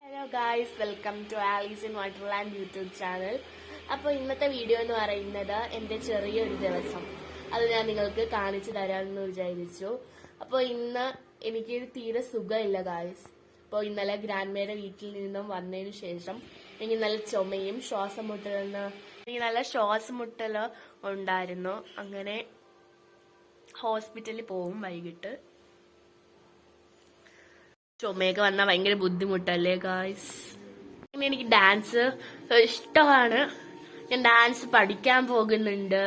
Hello guys, welcome to Alice in Wonderland YouTube channel. അപ്പോൾ ഇന്നത്തെ video എന്ന് പറയുന്നത് എൻ്റെ ചെറിയൊരു ദിവസം. അത് ഞാൻ നിങ്ങൾക്ക് കാണിച്ചു തരാമെന്ന് വിചാരിച്ചു. അപ്പോൾ ഇന്ന് എനിക്ക് തീരെ സുഖമില്ല ഗായ്സ്. അപ്പോൾ ഇന്നലെ ഗ്രാൻഡ്മയുടെ വീട്ടിൽ നിന്നും വന്നതിന് ശേഷം എനിക്ക് നല്ല ചുമയും എനിക്ക് നല്ല ശ്വാസമുട്ടൽ ഉണ്ടായിരുന്നു. അങ്ങനെ ഹോസ്പിറ്റലിൽ പോവും വൈകിട്ട്. ചുമയൊക്കെ വന്നാൽ ഭയങ്കര ബുദ്ധിമുട്ടല്ലേ ഗായ്സ്. പിന്നെ എനിക്ക് ഡാൻസ് ഇഷ്ടമാണ്. ഞാൻ ഡാൻസ് പഠിക്കാൻ പോകുന്നുണ്ട്.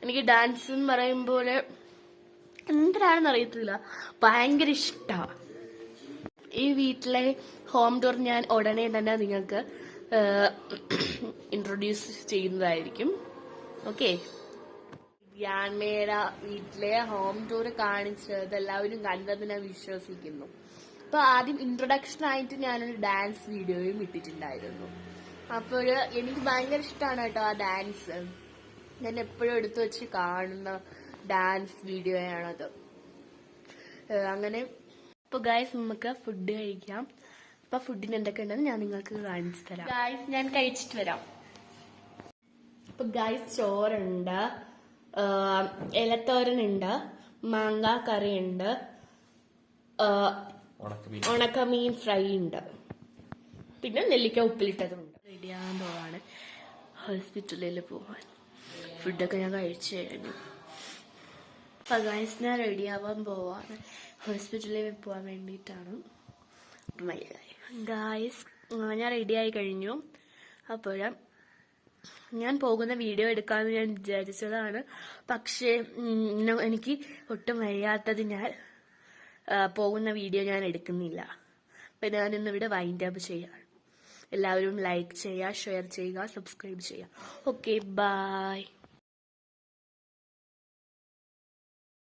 എനിക്ക് ഡാൻസ് എന്ന് പറയുമ്പോൾ എന്തിനാണെന്ന് അറിയത്തില്ല, ഭയങ്കര ഇഷ്ടമാണ്. ഈ വീട്ടിലെ ഹോം ടൂർ ഞാൻ ഉടനെ തന്നെ നിങ്ങൾക്ക് ഇൻട്രൊഡ്യൂസ് ചെയ്യുന്നതായിരിക്കും. ഓക്കെ, ഗ്രാൻഡ്മയുടെ വീട്ടിലെ ഹോം ടൂർ കാണിച്ചത് എല്ലാവരും കണ്ടെന്ന് ഞാൻ വിശ്വസിക്കുന്നു. അപ്പൊ ആദ്യം ഇൻട്രൊഡക്ഷൻ ആയിട്ട് ഞാനൊരു ഡാൻസ് വീഡിയോയും ഇട്ടിട്ടുണ്ടായിരുന്നു. അപ്പോൾ എനിക്ക് ഭയങ്കര ഇഷ്ടമാണ് കേട്ടോ ആ ഡാൻസ്. ഞാൻ എപ്പോഴും എടുത്തു വെച്ച് കാണുന്ന ഡാൻസ് വീഡിയോയാണത്. അങ്ങനെ ഇപ്പൊ ഗായ്സ് നമുക്ക് ഫുഡ് കഴിക്കാം. അപ്പൊ ഫുഡിന് എന്തൊക്കെ ഉണ്ടെന്ന് ഞാൻ നിങ്ങൾക്ക് കാണിച്ചു തരാം. ഗായ്സ്, ഞാൻ കഴിച്ചിട്ട് വരാം. അപ്പൊ ഗായ്സ്, ചോറുണ്ട്, ഇലത്തോരനുണ്ട്, മാങ്ങ കറിയുണ്ട്, ഉണക്കമീൻ ഫ്രൈ ഉണ്ട്, പിന്നെ നെല്ലിക്ക ഉപ്പിലിട്ടതുണ്ട്. റെഡിയാകാൻ പോവാണ് ഹോസ്പിറ്റലിൽ പോവാൻ. ഫുഡൊക്കെ ഞാൻ കഴിച്ചു കഴിഞ്ഞു. അപ്പൊ ഗൈസ്, ഞാൻ റെഡിയാവാൻ പോവാണ് ഹോസ്പിറ്റലിൽ പോവാൻ വേണ്ടിയിട്ടാണ്. ഗൈസ്, ഞാൻ റെഡിയായി കഴിഞ്ഞു. അപ്പോൾ ഞാൻ പോകുന്ന വീഡിയോ എടുക്കാമെന്ന് ഞാൻ വിചാരിച്ചതാണ്. പക്ഷേ എനിക്ക് ഒട്ടും വയ്യാത്തതിനാൽ പോകുന്ന വീഡിയോ ഞാൻ എടുക്കുന്നില്ല. അപ്പം ഞാനിന്നിവിടെ വൈൻഡ് അപ്പ് ചെയ്യാം. എല്ലാവരും ലൈക്ക് ചെയ്യുക, ഷെയർ ചെയ്യുക, സബ്സ്ക്രൈബ് ചെയ്യുക. Okay, by.